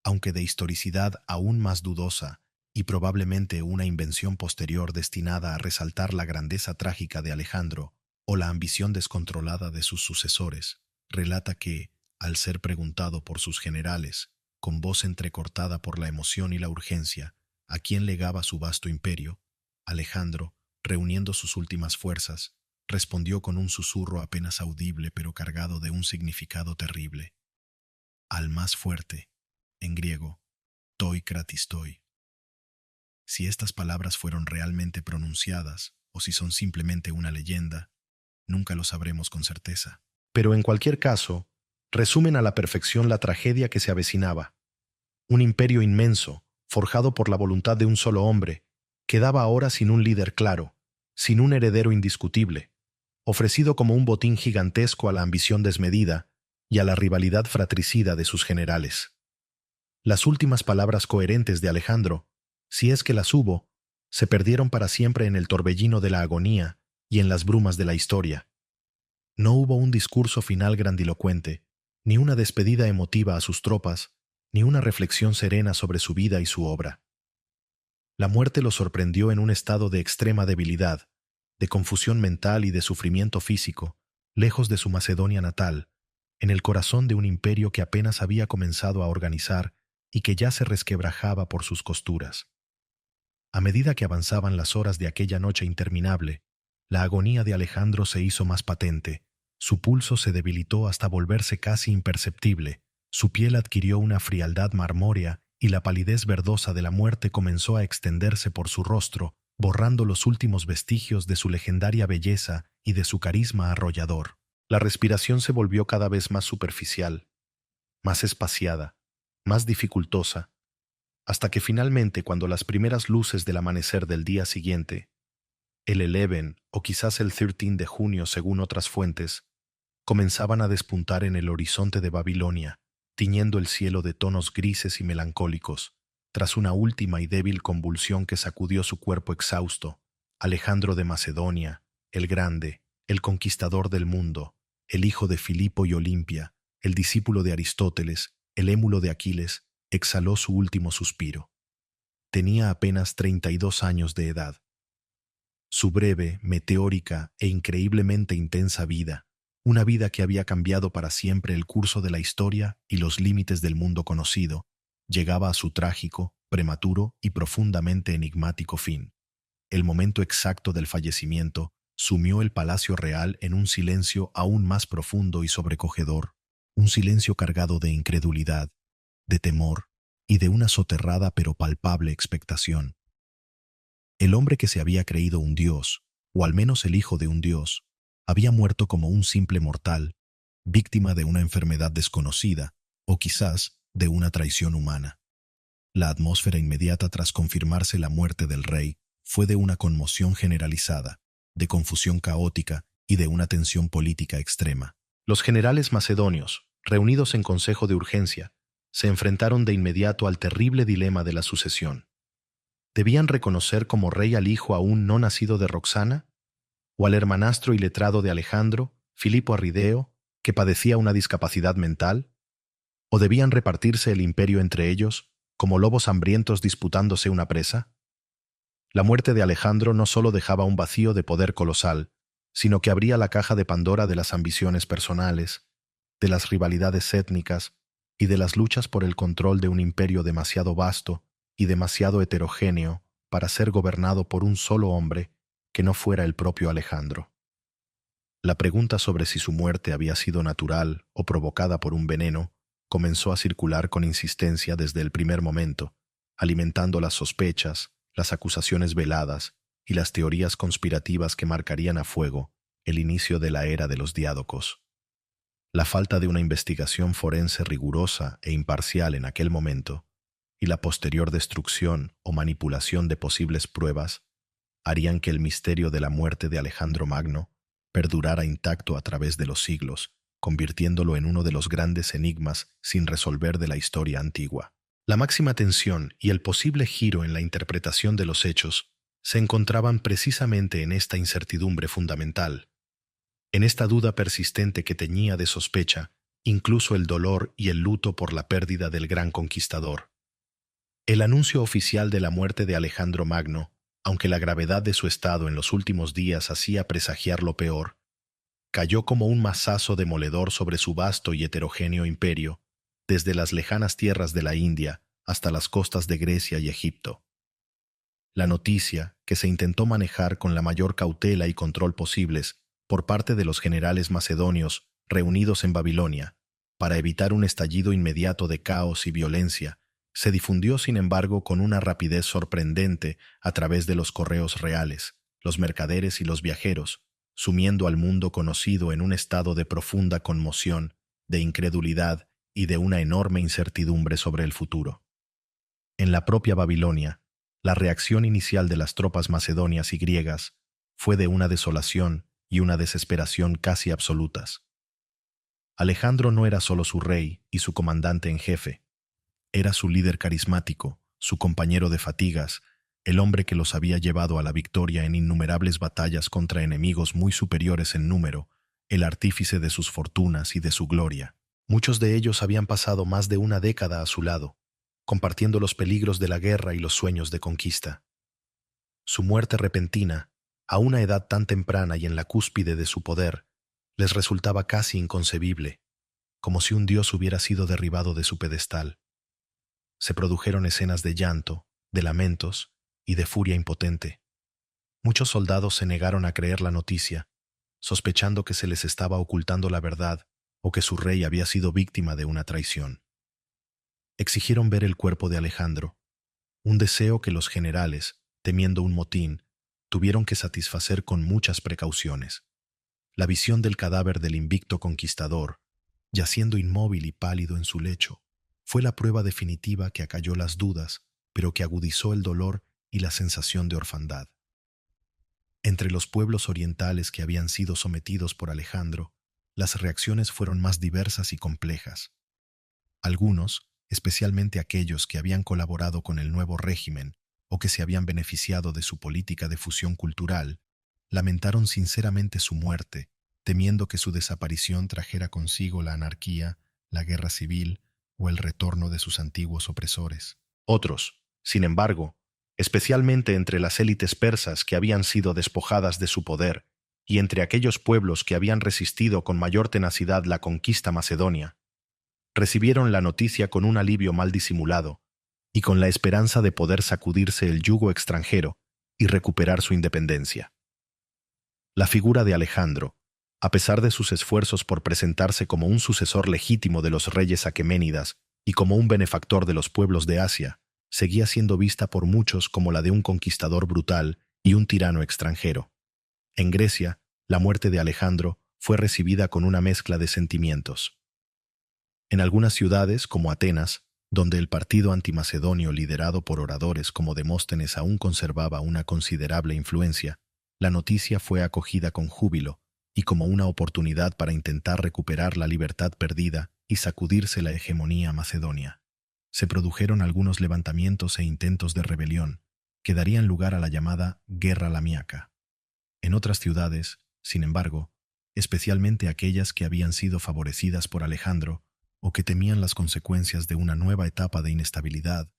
aunque de historicidad aún más dudosa y probablemente una invención posterior destinada a resaltar la grandeza trágica de Alejandro o la ambición descontrolada de sus sucesores, relata que, al ser preguntado por sus generales, con voz entrecortada por la emoción y la urgencia, a quién legaba su vasto imperio, Alejandro, reuniendo sus últimas fuerzas, respondió con un susurro apenas audible pero cargado de un significado terrible: al más fuerte, en griego, toi kratistoi. Si estas palabras fueron realmente pronunciadas o si son simplemente una leyenda, nunca lo sabremos con certeza. Pero en cualquier caso, resumen a la perfección la tragedia que se avecinaba. Un imperio inmenso, forjado por la voluntad de un solo hombre, quedaba ahora sin un líder claro, sin un heredero indiscutible, ofrecido como un botín gigantesco a la ambición desmedida y a la rivalidad fratricida de sus generales. Las últimas palabras coherentes de Alejandro, si es que las hubo, se perdieron para siempre en el torbellino de la agonía y en las brumas de la historia. No hubo un discurso final grandilocuente, ni una despedida emotiva a sus tropas, ni una reflexión serena sobre su vida y su obra. La muerte lo sorprendió en un estado de extrema debilidad, de confusión mental y de sufrimiento físico, lejos de su Macedonia natal, en el corazón de un imperio que apenas había comenzado a organizar y que ya se resquebrajaba por sus costuras. A medida que avanzaban las horas de aquella noche interminable, la agonía de Alejandro se hizo más patente, su pulso se debilitó hasta volverse casi imperceptible, su piel adquirió una frialdad marmórea y la palidez verdosa de la muerte comenzó a extenderse por su rostro, borrando los últimos vestigios de su legendaria belleza y de su carisma arrollador. La respiración se volvió cada vez más superficial, más espaciada, más dificultosa, hasta que finalmente, cuando las primeras luces del amanecer del día siguiente, el 11 o quizás el 13 de junio según otras fuentes, comenzaban a despuntar en el horizonte de Babilonia, tiñendo el cielo de tonos grises y melancólicos, tras una última y débil convulsión que sacudió su cuerpo exhausto, Alejandro de Macedonia, el grande, el conquistador del mundo, el hijo de Filipo y Olimpia, el discípulo de Aristóteles, el émulo de Aquiles, exhaló su último suspiro. Tenía apenas 32 años de edad. Su breve, meteórica e increíblemente intensa vida, una vida que había cambiado para siempre el curso de la historia y los límites del mundo conocido, llegaba a su trágico, prematuro y profundamente enigmático fin. El momento exacto del fallecimiento sumió el palacio real en un silencio aún más profundo y sobrecogedor, un silencio cargado de incredulidad, de temor y de una soterrada pero palpable expectación. El hombre que se había creído un dios, o al menos el hijo de un dios, había muerto como un simple mortal, víctima de una enfermedad desconocida, o quizás de una traición humana. La atmósfera inmediata tras confirmarse la muerte del rey fue de una conmoción generalizada, de confusión caótica y de una tensión política extrema. Los generales macedonios, reunidos en consejo de urgencia, se enfrentaron de inmediato al terrible dilema de la sucesión. ¿Debían reconocer como rey al hijo aún no nacido de Roxana? ¿O al hermanastro y letrado de Alejandro, Filipo Arrideo, que padecía una discapacidad mental? ¿O debían repartirse el imperio entre ellos, como lobos hambrientos disputándose una presa? La muerte de Alejandro no solo dejaba un vacío de poder colosal, sino que abría la caja de Pandora de las ambiciones personales, de las rivalidades étnicas y de las luchas por el control de un imperio demasiado vasto y demasiado heterogéneo para ser gobernado por un solo hombre que no fuera el propio Alejandro. La pregunta sobre si su muerte había sido natural o provocada por un veneno comenzó a circular con insistencia desde el primer momento, alimentando las sospechas, las acusaciones veladas y las teorías conspirativas que marcarían a fuego el inicio de la era de los diádocos. La falta de una investigación forense rigurosa e imparcial en aquel momento y la posterior destrucción o manipulación de posibles pruebas harían que el misterio de la muerte de Alejandro Magno perdurara intacto a través de los siglos, convirtiéndolo en uno de los grandes enigmas sin resolver de la historia antigua. La máxima tensión y el posible giro en la interpretación de los hechos se encontraban precisamente en esta incertidumbre fundamental, en esta duda persistente que teñía de sospecha incluso el dolor y el luto por la pérdida del gran conquistador. El anuncio oficial de la muerte de Alejandro Magno, aunque la gravedad de su estado en los últimos días hacía presagiar lo peor, cayó como un mazazo demoledor sobre su vasto y heterogéneo imperio, desde las lejanas tierras de la India hasta las costas de Grecia y Egipto. La noticia, que se intentó manejar con la mayor cautela y control posibles por parte de los generales macedonios reunidos en Babilonia, para evitar un estallido inmediato de caos y violencia, se difundió sin embargo con una rapidez sorprendente a través de los correos reales, los mercaderes y los viajeros, sumiendo al mundo conocido en un estado de profunda conmoción, de incredulidad y de una enorme incertidumbre sobre el futuro. En la propia Babilonia, la reacción inicial de las tropas macedonias y griegas fue de una desolación y una desesperación casi absolutas. Alejandro no era solo su rey y su comandante en jefe, era su líder carismático, su compañero de fatigas, el hombre que los había llevado a la victoria en innumerables batallas contra enemigos muy superiores en número, el artífice de sus fortunas y de su gloria. Muchos de ellos habían pasado más de una década a su lado, compartiendo los peligros de la guerra y los sueños de conquista. Su muerte repentina, a una edad tan temprana y en la cúspide de su poder, les resultaba casi inconcebible, como si un dios hubiera sido derribado de su pedestal. Se produjeron escenas de llanto, de lamentos y de furia impotente. Muchos soldados se negaron a creer la noticia, sospechando que se les estaba ocultando la verdad o que su rey había sido víctima de una traición. Exigieron ver el cuerpo de Alejandro, un deseo que los generales, temiendo un motín, tuvieron que satisfacer con muchas precauciones. La visión del cadáver del invicto conquistador, yaciendo inmóvil y pálido en su lecho, fue la prueba definitiva que acalló las dudas, pero que agudizó el dolor y la sensación de orfandad. Entre los pueblos orientales que habían sido sometidos por Alejandro, las reacciones fueron más diversas y complejas. Algunos, especialmente aquellos que habían colaborado con el nuevo régimen o que se habían beneficiado de su política de fusión cultural, lamentaron sinceramente su muerte, temiendo que su desaparición trajera consigo la anarquía, la guerra civil o el retorno de sus antiguos opresores. Otros, sin embargo, especialmente entre las élites persas que habían sido despojadas de su poder y entre aquellos pueblos que habían resistido con mayor tenacidad la conquista macedonia, recibieron la noticia con un alivio mal disimulado y con la esperanza de poder sacudirse el yugo extranjero y recuperar su independencia. La figura de Alejandro, a pesar de sus esfuerzos por presentarse como un sucesor legítimo de los reyes aqueménidas y como un benefactor de los pueblos de Asia, seguía siendo vista por muchos como la de un conquistador brutal y un tirano extranjero. En Grecia, la muerte de Alejandro fue recibida con una mezcla de sentimientos. En algunas ciudades, como Atenas, donde el partido antimacedonio liderado por oradores como Demóstenes aún conservaba una considerable influencia, la noticia fue acogida con júbilo y como una oportunidad para intentar recuperar la libertad perdida y sacudirse la hegemonía macedonia. Se produjeron algunos levantamientos e intentos de rebelión que darían lugar a la llamada Guerra Lamíaca. En otras ciudades, sin embargo, especialmente aquellas que habían sido favorecidas por Alejandro o que temían las consecuencias de una nueva etapa de inestabilidad,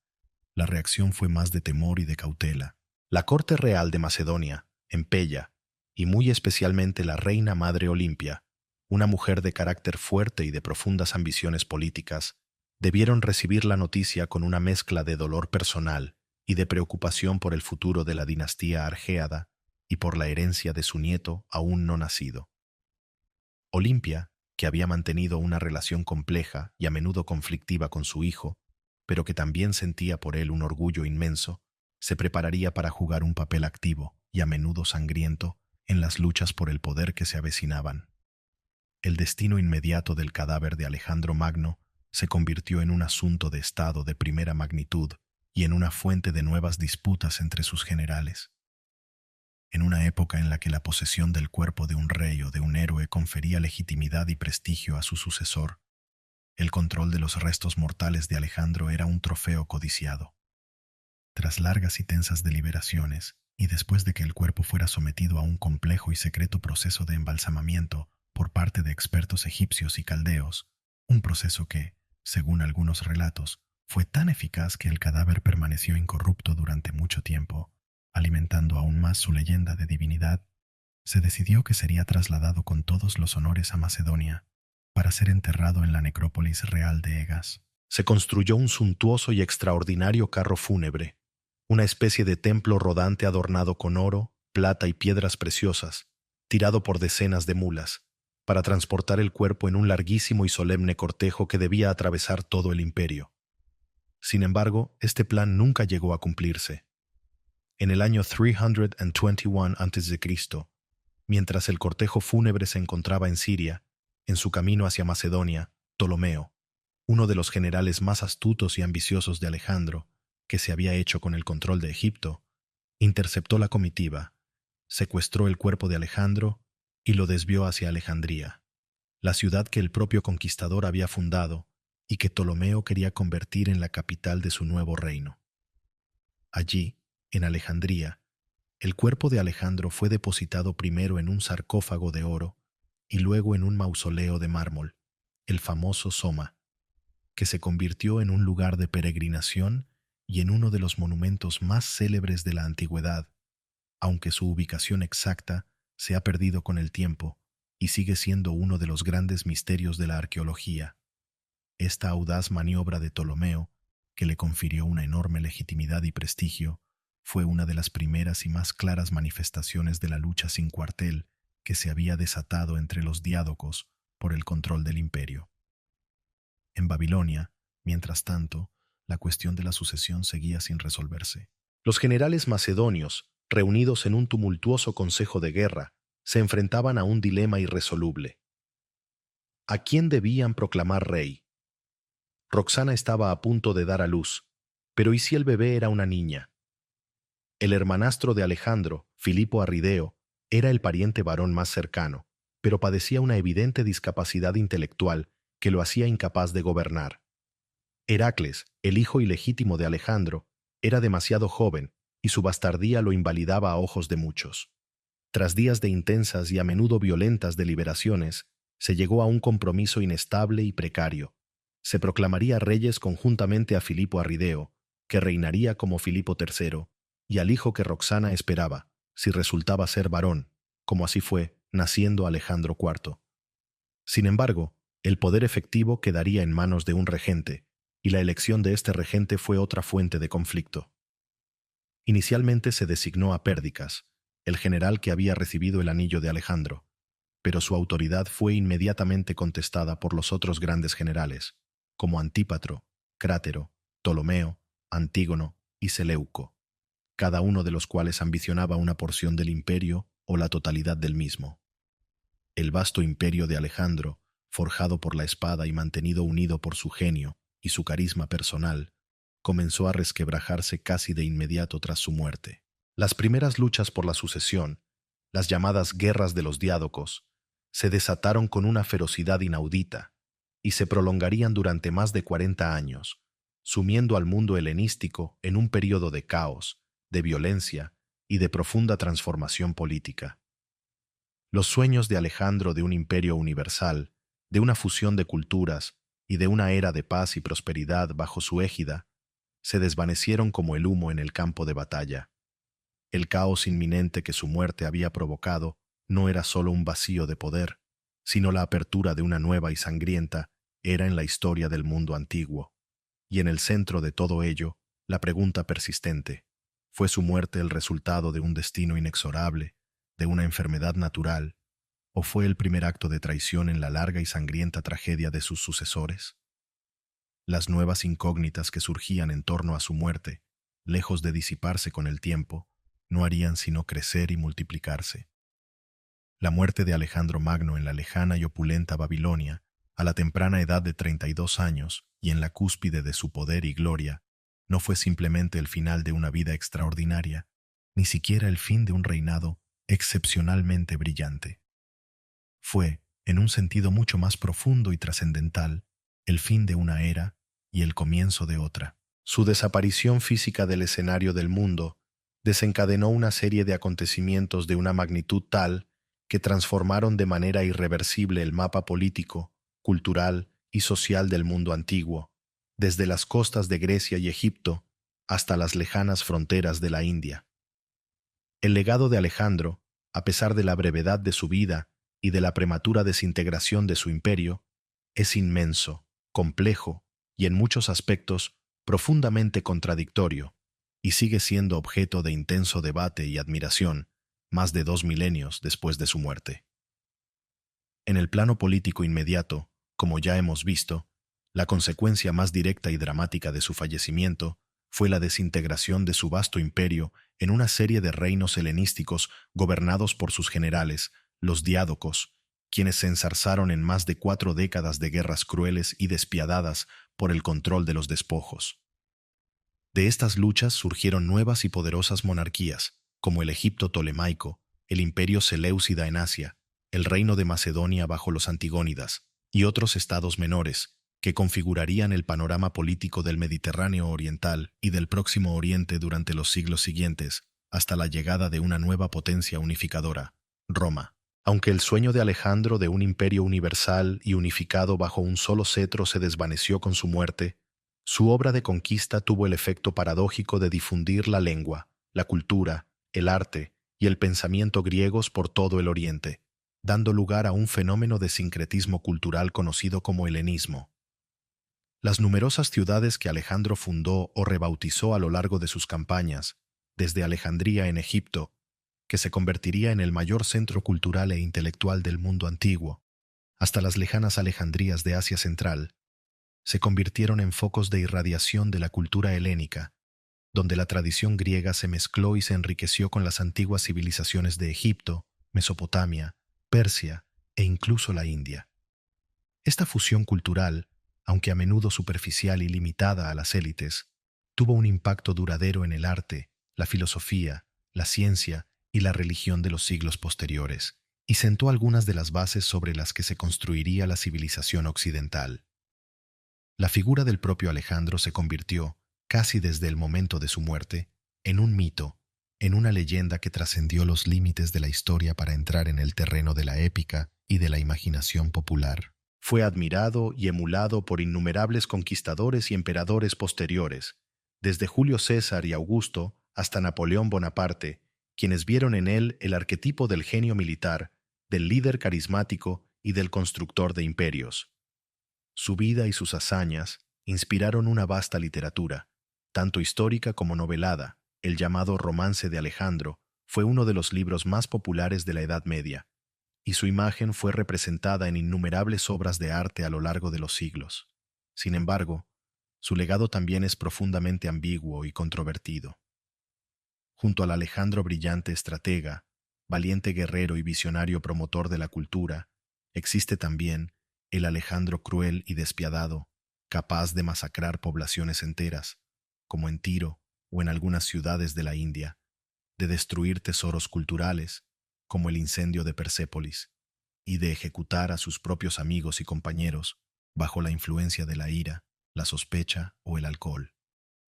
la reacción fue más de temor y de cautela. La corte real de Macedonia, en Pella, y muy especialmente la reina madre Olimpia, una mujer de carácter fuerte y de profundas ambiciones políticas, debieron recibir la noticia con una mezcla de dolor personal y de preocupación por el futuro de la dinastía argéada y por la herencia de su nieto aún no nacido. Olimpia, que había mantenido una relación compleja y a menudo conflictiva con su hijo, pero que también sentía por él un orgullo inmenso, se prepararía para jugar un papel activo y a menudo sangriento en las luchas por el poder que se avecinaban. El destino inmediato del cadáver de Alejandro Magno se convirtió en un asunto de estado de primera magnitud y en una fuente de nuevas disputas entre sus generales. En una época en la que la posesión del cuerpo de un rey o de un héroe confería legitimidad y prestigio a su sucesor, el control de los restos mortales de Alejandro era un trofeo codiciado. Tras largas y tensas deliberaciones, y después de que el cuerpo fuera sometido a un complejo y secreto proceso de embalsamamiento por parte de expertos egipcios y caldeos, un proceso que, según algunos relatos, fue tan eficaz que el cadáver permaneció incorrupto durante mucho tiempo, alimentando aún más su leyenda de divinidad, se decidió que sería trasladado con todos los honores a Macedonia para ser enterrado en la necrópolis real de Egas. Se construyó un suntuoso y extraordinario carro fúnebre, una especie de templo rodante adornado con oro, plata y piedras preciosas, tirado por decenas de mulas, para transportar el cuerpo en un larguísimo y solemne cortejo que debía atravesar todo el imperio. Sin embargo, este plan nunca llegó a cumplirse. En el año 321 a.C., mientras el cortejo fúnebre se encontraba en Siria, en su camino hacia Macedonia, Ptolomeo, uno de los generales más astutos y ambiciosos de Alejandro, que se había hecho con el control de Egipto, interceptó la comitiva, secuestró el cuerpo de Alejandro y lo desvió hacia Alejandría, la ciudad que el propio conquistador había fundado y que Ptolomeo quería convertir en la capital de su nuevo reino. Allí, En Alejandría, el cuerpo de Alejandro fue depositado primero en un sarcófago de oro y luego en un mausoleo de mármol, el famoso Soma, que se convirtió en un lugar de peregrinación y en uno de los monumentos más célebres de la antigüedad, aunque su ubicación exacta se ha perdido con el tiempo y sigue siendo uno de los grandes misterios de la arqueología. Esta audaz maniobra de Ptolomeo, que le confirió una enorme legitimidad y prestigio, fue una de las primeras y más claras manifestaciones de la lucha sin cuartel que se había desatado entre los diádocos por el control del imperio. En Babilonia, mientras tanto, la cuestión de la sucesión seguía sin resolverse. Los generales macedonios, reunidos en un tumultuoso consejo de guerra, se enfrentaban a un dilema irresoluble. ¿A quién debían proclamar rey? Roxana estaba a punto de dar a luz, pero ¿y si el bebé era una niña? El hermanastro de Alejandro, Filipo Arrideo, era el pariente varón más cercano, pero padecía una evidente discapacidad intelectual que lo hacía incapaz de gobernar. Heracles, el hijo ilegítimo de Alejandro, era demasiado joven y su bastardía lo invalidaba a ojos de muchos. Tras días de intensas y a menudo violentas deliberaciones, se llegó a un compromiso inestable y precario. Se proclamaría reyes conjuntamente a Filipo Arrideo, que reinaría como Filipo III, y al hijo que Roxana esperaba, si resultaba ser varón, como así fue, naciendo Alejandro IV. Sin embargo, el poder efectivo quedaría en manos de un regente, y la elección de este regente fue otra fuente de conflicto. Inicialmente se designó a Pérdicas, el general que había recibido el anillo de Alejandro, pero su autoridad fue inmediatamente contestada por los otros grandes generales, como Antípatro, Crátero, Ptolomeo, Antígono y Seleuco, cada uno de los cuales ambicionaba una porción del imperio o la totalidad del mismo. El vasto imperio de Alejandro, forjado por la espada y mantenido unido por su genio y su carisma personal, comenzó a resquebrajarse casi de inmediato tras su muerte. Las primeras luchas por la sucesión, las llamadas guerras de los diádocos, se desataron con una ferocidad inaudita y se prolongarían durante más de 40 años, sumiendo al mundo helenístico en un período de caos, de violencia y de profunda transformación política. Los sueños de Alejandro de un imperio universal, de una fusión de culturas y de una era de paz y prosperidad bajo su égida, se desvanecieron como el humo en el campo de batalla. El caos inminente que su muerte había provocado no era solo un vacío de poder, sino la apertura de una nueva y sangrienta era en la historia del mundo antiguo. Y en el centro de todo ello, la pregunta persistente: ¿fue su muerte el resultado de un destino inexorable, de una enfermedad natural, o fue el primer acto de traición en la larga y sangrienta tragedia de sus sucesores? Las nuevas incógnitas que surgían en torno a su muerte, lejos de disiparse con el tiempo, no harían sino crecer y multiplicarse. La muerte de Alejandro Magno en la lejana y opulenta Babilonia, a la temprana edad de 32 años y en la cúspide de su poder y gloria, no fue simplemente el final de una vida extraordinaria, ni siquiera el fin de un reinado excepcionalmente brillante. Fue, en un sentido mucho más profundo y trascendental, el fin de una era y el comienzo de otra. Su desaparición física del escenario del mundo desencadenó una serie de acontecimientos de una magnitud tal que transformaron de manera irreversible el mapa político, cultural y social del mundo antiguo, desde las costas de Grecia y Egipto hasta las lejanas fronteras de la India. El legado de Alejandro, a pesar de la brevedad de su vida y de la prematura desintegración de su imperio, es inmenso, complejo y en muchos aspectos profundamente contradictorio, y sigue siendo objeto de intenso debate y admiración más de 2 milenios después de su muerte. En el plano político inmediato, como ya hemos visto, la consecuencia más directa y dramática de su fallecimiento fue la desintegración de su vasto imperio en una serie de reinos helenísticos gobernados por sus generales, los diádocos, quienes se enzarzaron en más de 4 décadas de guerras crueles y despiadadas por el control de los despojos. De estas luchas surgieron nuevas y poderosas monarquías, como el Egipto Ptolemaico, el imperio Seleucida en Asia, el reino de Macedonia bajo los Antigónidas, y otros estados menores, que configurarían el panorama político del Mediterráneo oriental y del Próximo Oriente durante los siglos siguientes, hasta la llegada de una nueva potencia unificadora, Roma. Aunque el sueño de Alejandro de un imperio universal y unificado bajo un solo cetro se desvaneció con su muerte, su obra de conquista tuvo el efecto paradójico de difundir la lengua, la cultura, el arte y el pensamiento griegos por todo el Oriente, dando lugar a un fenómeno de sincretismo cultural conocido como helenismo. Las numerosas ciudades que Alejandro fundó o rebautizó a lo largo de sus campañas, desde Alejandría en Egipto, que se convertiría en el mayor centro cultural e intelectual del mundo antiguo, hasta las lejanas Alejandrías de Asia Central, se convirtieron en focos de irradiación de la cultura helénica, donde la tradición griega se mezcló y se enriqueció con las antiguas civilizaciones de Egipto, Mesopotamia, Persia e incluso la India. Esta fusión cultural, aunque a menudo superficial y limitada a las élites, tuvo un impacto duradero en el arte, la filosofía, la ciencia y la religión de los siglos posteriores, y sentó algunas de las bases sobre las que se construiría la civilización occidental. La figura del propio Alejandro se convirtió, casi desde el momento de su muerte, en un mito, en una leyenda que trascendió los límites de la historia para entrar en el terreno de la épica y de la imaginación popular. Fue admirado y emulado por innumerables conquistadores y emperadores posteriores, desde Julio César y Augusto hasta Napoleón Bonaparte, quienes vieron en él el arquetipo del genio militar, del líder carismático y del constructor de imperios. Su vida y sus hazañas inspiraron una vasta literatura, tanto histórica como novelada. El llamado Romance de Alejandro fue uno de los libros más populares de la Edad Media, y su imagen fue representada en innumerables obras de arte a lo largo de los siglos. Sin embargo, su legado también es profundamente ambiguo y controvertido. Junto al Alejandro brillante estratega, valiente guerrero y visionario promotor de la cultura, existe también el Alejandro cruel y despiadado, capaz de masacrar poblaciones enteras, como en Tiro o en algunas ciudades de la India, de destruir tesoros culturales, como el incendio de Persépolis, y de ejecutar a sus propios amigos y compañeros bajo la influencia de la ira, la sospecha o el alcohol.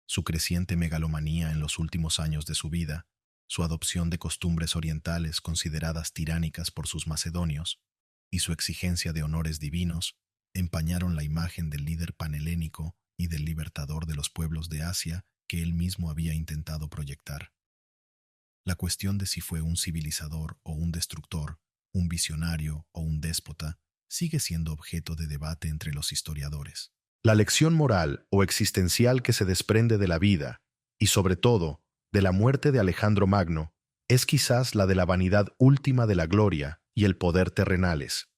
Su creciente megalomanía en los últimos años de su vida, su adopción de costumbres orientales consideradas tiránicas por sus macedonios, y su exigencia de honores divinos, empañaron la imagen del líder panhelénico y del libertador de los pueblos de Asia que él mismo había intentado proyectar. La cuestión de si fue un civilizador o un destructor, un visionario o un déspota, sigue siendo objeto de debate entre los historiadores. La lección moral o existencial que se desprende de la vida, y sobre todo, de la muerte de Alejandro Magno, es quizás la de la vanidad última de la gloria y el poder terrenales.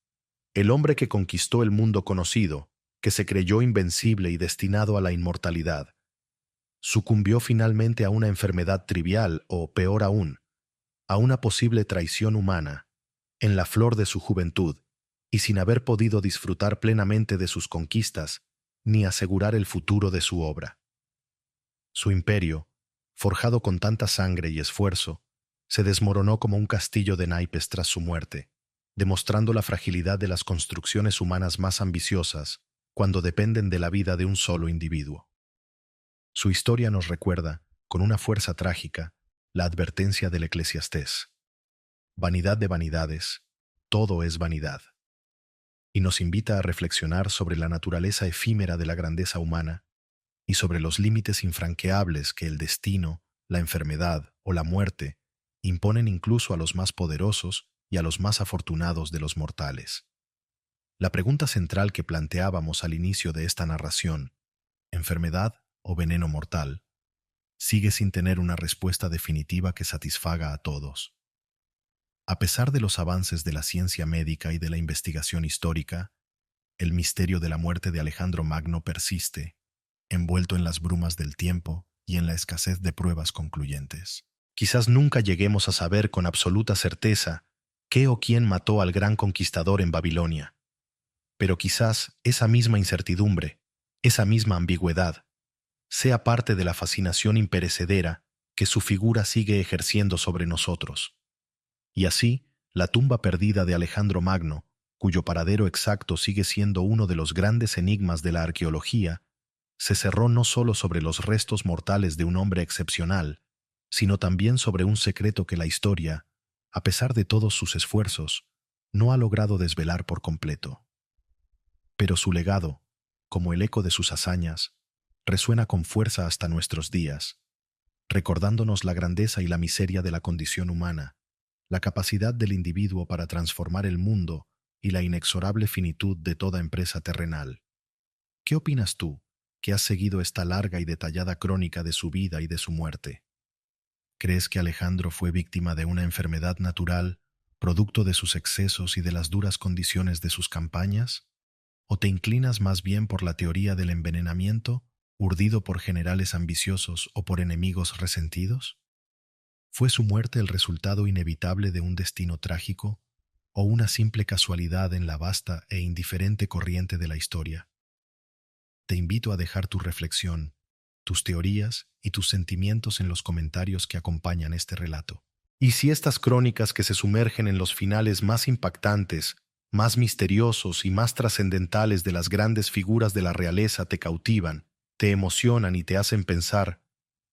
El hombre que conquistó el mundo conocido, que se creyó invencible y destinado a la inmortalidad, sucumbió finalmente a una enfermedad trivial o, peor aún, a una posible traición humana, en la flor de su juventud, y sin haber podido disfrutar plenamente de sus conquistas, ni asegurar el futuro de su obra. Su imperio, forjado con tanta sangre y esfuerzo, se desmoronó como un castillo de naipes tras su muerte, demostrando la fragilidad de las construcciones humanas más ambiciosas cuando dependen de la vida de un solo individuo. Su historia nos recuerda, con una fuerza trágica, la advertencia del Eclesiastés. Vanidad de vanidades, todo es vanidad. Y nos invita a reflexionar sobre la naturaleza efímera de la grandeza humana y sobre los límites infranqueables que el destino, la enfermedad o la muerte imponen incluso a los más poderosos y a los más afortunados de los mortales. La pregunta central que planteábamos al inicio de esta narración, ¿enfermedad o veneno mortal?, sigue sin tener una respuesta definitiva que satisfaga a todos. A pesar de los avances de la ciencia médica y de la investigación histórica, el misterio de la muerte de Alejandro Magno persiste, envuelto en las brumas del tiempo y en la escasez de pruebas concluyentes. Quizás nunca lleguemos a saber con absoluta certeza qué o quién mató al gran conquistador en Babilonia, pero quizás esa misma incertidumbre, esa misma ambigüedad, sea parte de la fascinación imperecedera que su figura sigue ejerciendo sobre nosotros. Y así, la tumba perdida de Alejandro Magno, cuyo paradero exacto sigue siendo uno de los grandes enigmas de la arqueología, se cerró no solo sobre los restos mortales de un hombre excepcional, sino también sobre un secreto que la historia, a pesar de todos sus esfuerzos, no ha logrado desvelar por completo. Pero su legado, como el eco de sus hazañas, resuena con fuerza hasta nuestros días, recordándonos la grandeza y la miseria de la condición humana, la capacidad del individuo para transformar el mundo y la inexorable finitud de toda empresa terrenal. ¿Qué opinas tú, que has seguido esta larga y detallada crónica de su vida y de su muerte? ¿Crees que Alejandro fue víctima de una enfermedad natural, producto de sus excesos y de las duras condiciones de sus campañas? ¿O te inclinas más bien por la teoría del envenenamiento, urdido por generales ambiciosos o por enemigos resentidos? ¿Fue su muerte el resultado inevitable de un destino trágico o una simple casualidad en la vasta e indiferente corriente de la historia? Te invito a dejar tu reflexión, tus teorías y tus sentimientos en los comentarios que acompañan este relato. Y si estas crónicas que se sumergen en los finales más impactantes, más misteriosos y más trascendentales de las grandes figuras de la realeza te cautivan, te emocionan y te hacen pensar,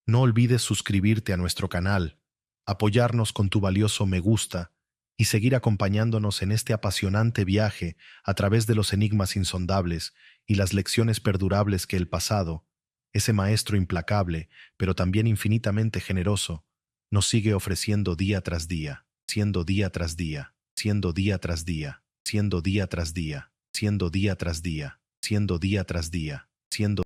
no olvides suscribirte a nuestro canal, apoyarnos con tu valioso me gusta y seguir acompañándonos en este apasionante viaje a través de los enigmas insondables y las lecciones perdurables que el pasado, ese maestro implacable, pero también infinitamente generoso, nos sigue ofreciendo día tras día, siendo día tras día, siendo día tras día, siendo día tras día, siendo día tras día, siendo día tras día, siendo